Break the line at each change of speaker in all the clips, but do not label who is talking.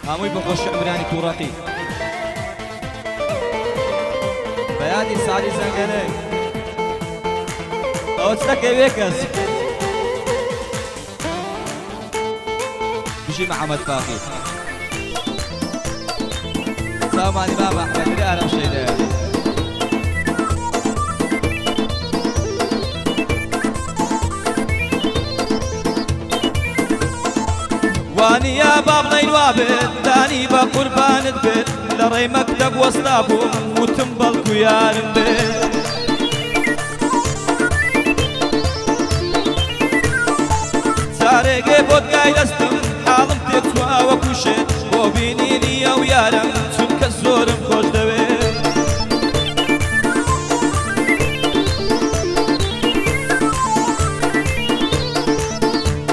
هەمووی بەخۆش عمرانی تووڕەقی بەیادی ساڵی زەنگەنەی ئەوە چ دەکەوێ کەس بژی محەممەد فاقی سامانی بابا ئەحمەد ئارەم شەیدە وانیا بابڵین وابێت دانی بە قوربانت بێت لە ڕێی مەکتەب وەستا بووم وتم بەڵکو یارم بێت چارێگێ بۆت گای دەستم حاڵم تێکچوە وەکو شێت بۆ بینینی ئەو یارم چونکە زۆرم خۆش دەوێت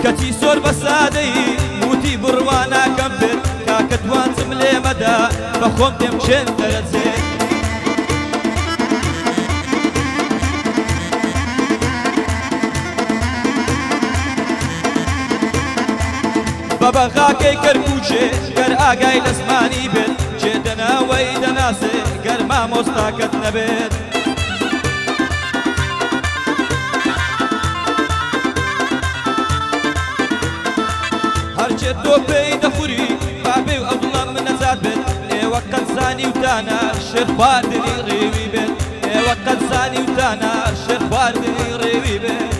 کەچی زۆر بە سادەی موتی بڕواناکەم بێت کاکە توانجم لێ مەدا بە خۆم دێم چێن دەرەجێت بە بەغاکەی کەرکوچێ گەر ئاگای لە زمانی بێت جێدەناوەی دەناسێ گەر مامۆستاکەت نەبێت هەرچێت تۆ پێی دەخوری بابێ و ئەوڵەم نەزاد بێت ئێوە قەت زانی وتانە شێر خواردنی ڕێوی بێت ئێوە قەت زانی وتانە شێر خواردنی ڕێوی بێت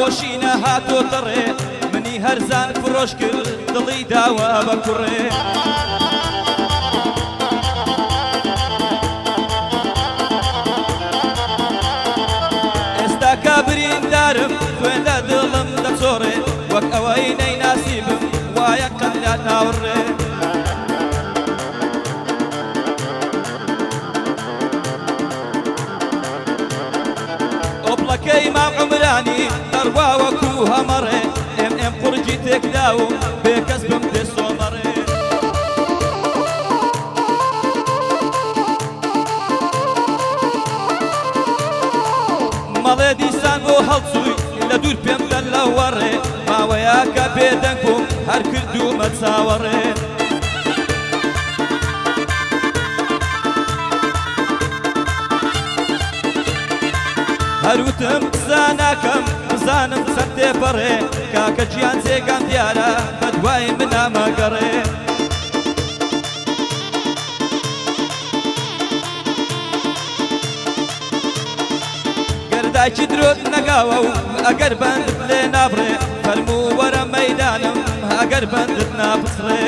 خۆشینە هاتۆتە ڕێ منی هەرزان فرۆش کرد دڵی داوە بە کوڕێ ئێستا کابریندارم خوێن لە دڵم دەچۆڕێ وەک ئەوەی نەیناسیبم وایە قەت لە ناوڕێ ئۆپڵەکەی مام عمرانی دەڕوا وەکو هەمەڕێ ئێم قورجی تێکداوم بێکەس بم دێ سۆمەڕێ مەڵێ دیسان بۆ هەڵچووی لە دوور پێم دەن لە وەڕێ ماوەیە کە بێدەنگ بووم هەر کردومە چاوەڕێ هەروتم قسە ناکەم بزانم چەند تێپەڕێ کاکە گیان جێگان دیارە بە دوای من نامەگەڕێ گەردایکی درۆت نەگاوە و ئەگەر بەندت لێ نابڕێ فەرموو وەرە مەیدانم ئەگەر بەندت نابسڕێ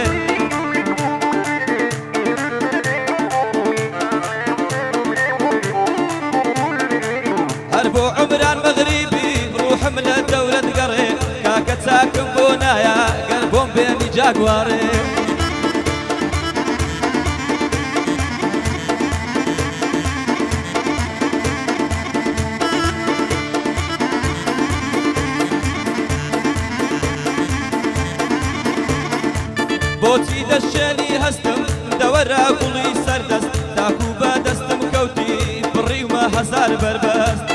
بۆ عمران مەغریبی ڕوحم لە دەورەت گەڕێ کاکە چاکم بۆ نایە گەر بۆم بێنی جاگوارێ بۆچی دەشێنی هەستم دەوەرە گوڵی سەردەست تاکو بە دەستم کەوتی بڕیومە هەزار بەربەست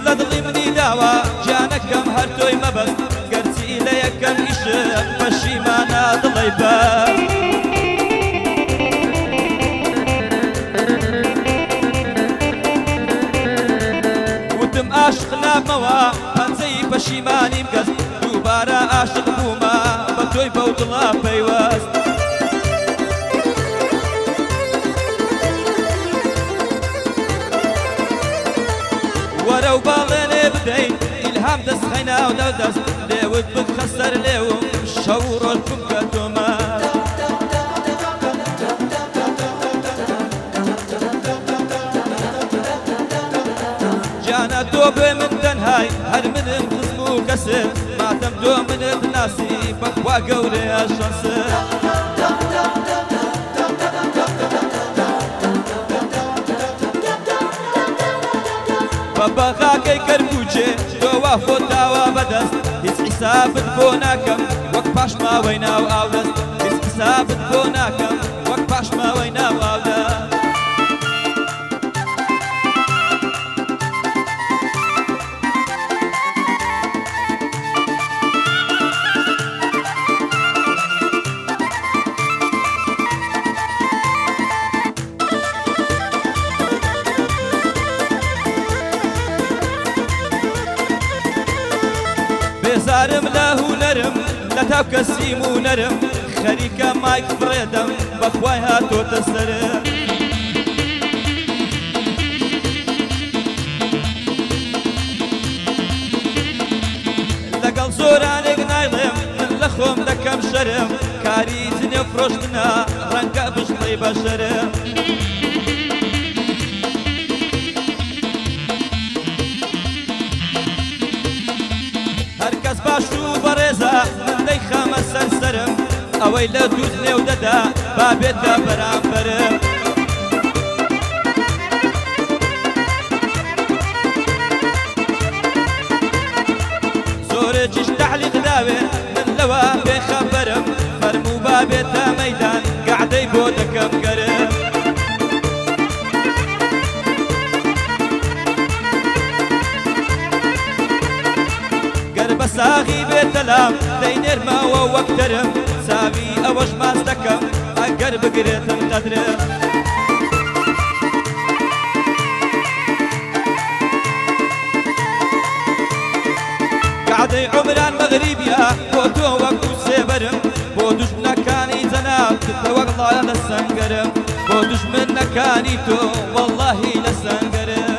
لە دڵی منی داوە گیانەکەم هەر تۆی مەبەست گەرچی لە یەکەم ئیشق پەشیمانە دڵی بەست وتم عاشق نابمەوە پەنجەی پەشیمانیم گەست دووبارە عاشق بوومە بە تۆی بەو دڵە پەیوەست وەرە و باڵێنێ بدەین ئیلهام دەست خەیناو لەو دەست لێوت بخە سەر لێوم شەو ڕۆژ بکە تۆمە گیانە تۆ بێ من تەنهای هەر منم خزم و کەسێ ماتەم تۆ منت ناسی بە وا گەورەیە شەنسە بە بەغاکەی کەرکووچێ تۆوا خۆت داوا بەدەست هیچ حیسابت بۆ ناکەم وەک پاشماوەی ناو ئاودەست هیچ حیسابت بۆ ناکەم وەک پاشماوەی ناو ئاودەست بێزارم لە هونەرم لە تاو کەسیم و نەرم خەریکە مایک بڕێدەم بەخوای هاتۆتە سەرم لەگەڵ زۆرانێک نایڵێم من لە خۆم دەکەم شەرم کاری جنێ فرۆشتنە ڕەنگە بشڵی بەشەرم هەرکەس باش و بەڕێزە من دەیخەمە سەرسەرم ئەوەی لە دووت نێو دەدا با بێتە بەرامبەرم زۆرێکیش تەعلیق داوێ من لەوە بێخەبەرم فەرموو با بێتە مەیدان گەعدەی بۆ دەکەم گەرم بە ساغی بێتەلام دەینێرمەوە وەکتەرم چاوی ئەوەش ماس دەکەم ئەگەر بگرێتم قەدرم قعدەی عومران مەغریبیە بۆ تۆ وەکو سێبەرم بۆ دوژمنەکانی جەناب کتە وەڵڵا لە سەنگەرم بۆ دوژمنەکانی تۆ وەڵڵاهی لە سەنگەرم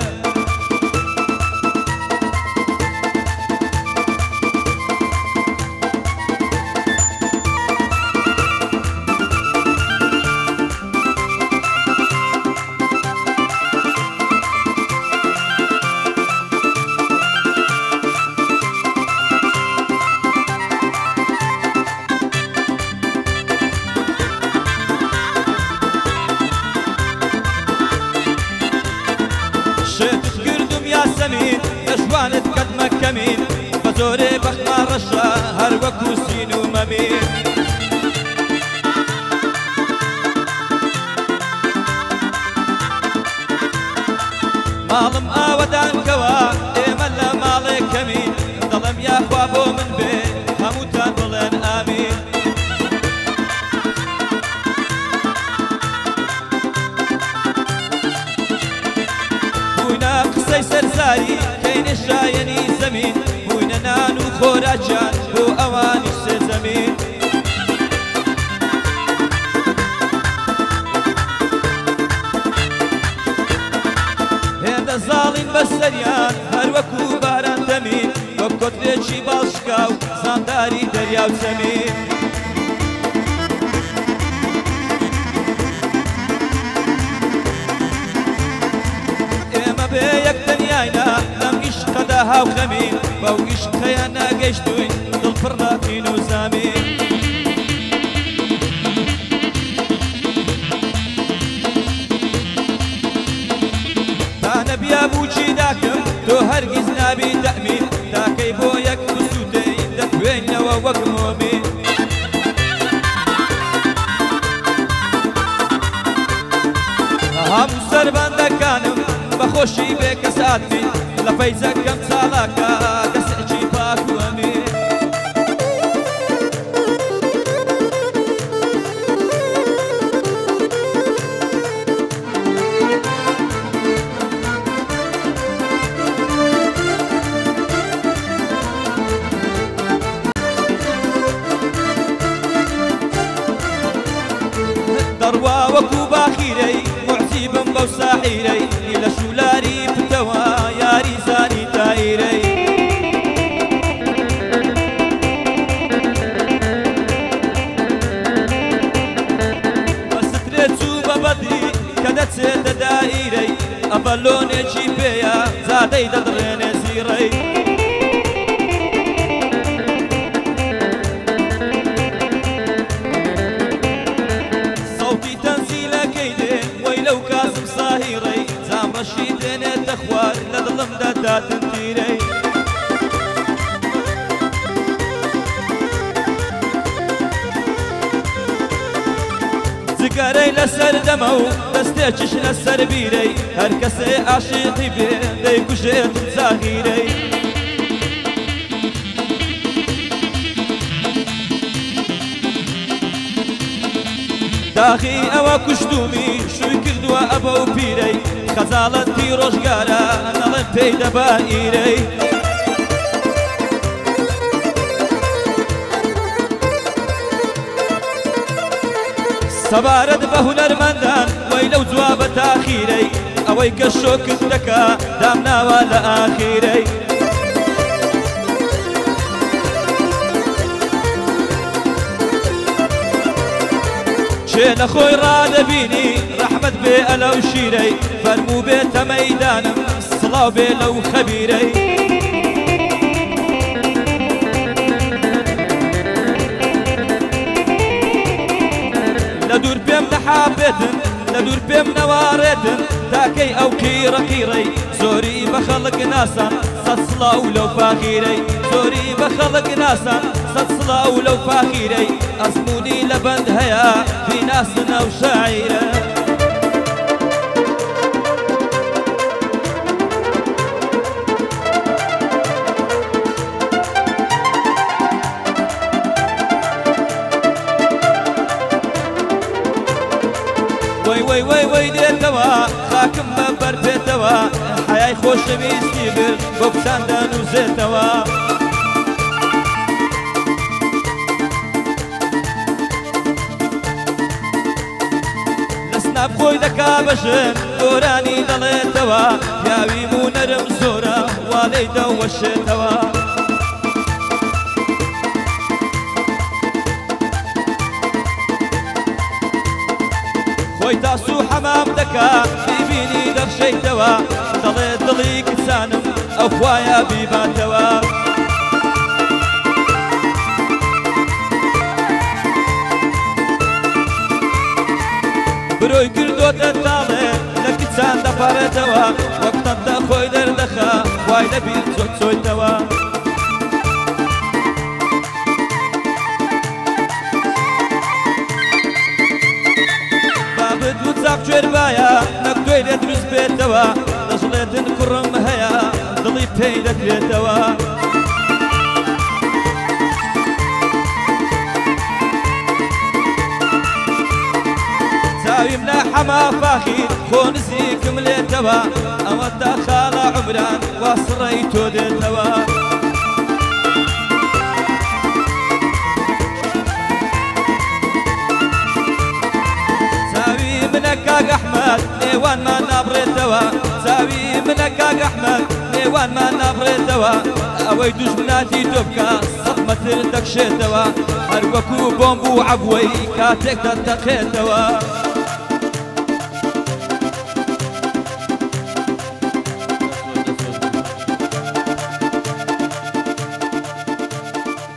شێتت کردم یاسەمین دەشوانت کەتمە کەمین بە زۆرێ بەختمان ڕەشە هەر وەکو سین و مەمین ماڵم ئاوەدانکەوە ئێمە لە ماڵێکەمین دەڵێم یاخوا بۆ من بێ هەمووتان بڵێن ئامین قسەی سەرزاری کەینە شایەنی زەمین بووینە نان و خۆراکیان بۆ ئەوانی سێ زەمین هێندە زاڵین بەسەریان هەر وەکو باران دەمین وەک کۆترێکی باڵشکا و زانداری دەریا و زەمین بێ یەکتەنیاینا لەم ئیشقەدا هاوخەمین بەو ئیشقەیە ناگەیشتوین دڵپڕ ڕاتین و زامین تا نەبیا بووچی داکەم تۆ هەرگیز نابی دەمین تاکەی بۆ یەک بسوودەی دەتوێنەوە وەک مۆمین هەموو سەربەندەکانم بەخۆشی بێ کەسات بین لە پەیزەکەم چاڵاکە کەسێکی پاک و ئەمین دەڕوا وەکو باخیرەی معجیبم بەو ساحیرەی لە شولاری پتەوە یاری زانی تایرەی بە سترێ چوو بە بەدری کە دەچێتە دائیرەی ئەڤەلۆنێکی پێیە زادەی دەدڕێنێ زیڕەی لەرگەی دێن وەی لەو کازم ساهیڕەی زام ڕەشی دێنێتە خوار لە دڵمدا داتن تیرەی جگەرەی لەسەر دەمە و دەستێکیش لەسەر بیرەی هەر کەسێ عاشقی بێ دەیکوژێت زاغیرەی داخی ئەوە کوشتومی شووی کردووە ئەبە و پیرەی خەجاڵەتی ڕۆژگارە نەڵێن پێی دەبا ئیرەی سەبارەت بە هونەرمەندان وەی لەو جوابە تاخیرەی ئەوەی کە شۆکت دەکا دامناوە لە ئاخیرەی چێ لە خۆی ڕادەبینی ڕەحمەت بێ ئەلەو شیرەی فەرموو بێتە مەیدانم سڵاو بێ لەو خەبیرەی لە دوور پێم نەحابێتن لە دوور پێم نەوارێتن تاکەی ئەو قیڕەقیڕەی زۆری بە خەڵک ناسان سەد سڵاو لەو فاخیرەی زۆری بە خەڵک ناسان سەد سڵاو لەو فاخیرەی ئەزمموی لە بەند هەیە بیناسن ئەو شاعیرە وەی دێتەوە خاکم بە بەرپێتەوە حەیای خۆشەویستی برد بۆ کچان دەنووزێتەوە لە سناب خۆی دەکا بەژن گۆرانی دەڵێتەوە پیاوی مونەرم زۆرە وا لێی دەوەشێتەوە خۆی تاسو حەمام دەکا بیبینی دەخشەیتەوە دەڵێ دڵی کچانم ئەو خوایە بیباتەوە برۆی کردۆتە تاڵێ لە کچان دەپارێتەوە وەک تەمتە خۆی دەردەخا خوای لەبیر چۆیتەوە چاک کوێربایە نەکتۆی لێ دروست بێتەوە دەژڵێتن کوڕم هەیە دڵی پێی دەکرێتەوە چاویم لە حەما فاخیر خۆ نزیکم لێتەوە ئەوە تا خاڵە عومران وا سڕەی تۆ دێتەوە کاک ئەحمەد نێوانمان نابڕێتەوە چاوی منە کاک ئەحمەد نێوانمان نابڕێتەوە ئەوەی دوژمناتی تۆ بکە سەد مەتر دەکشێتەوە هەر وەکوو بۆمب و عەبوەی کاتێک دەتەقێتەوە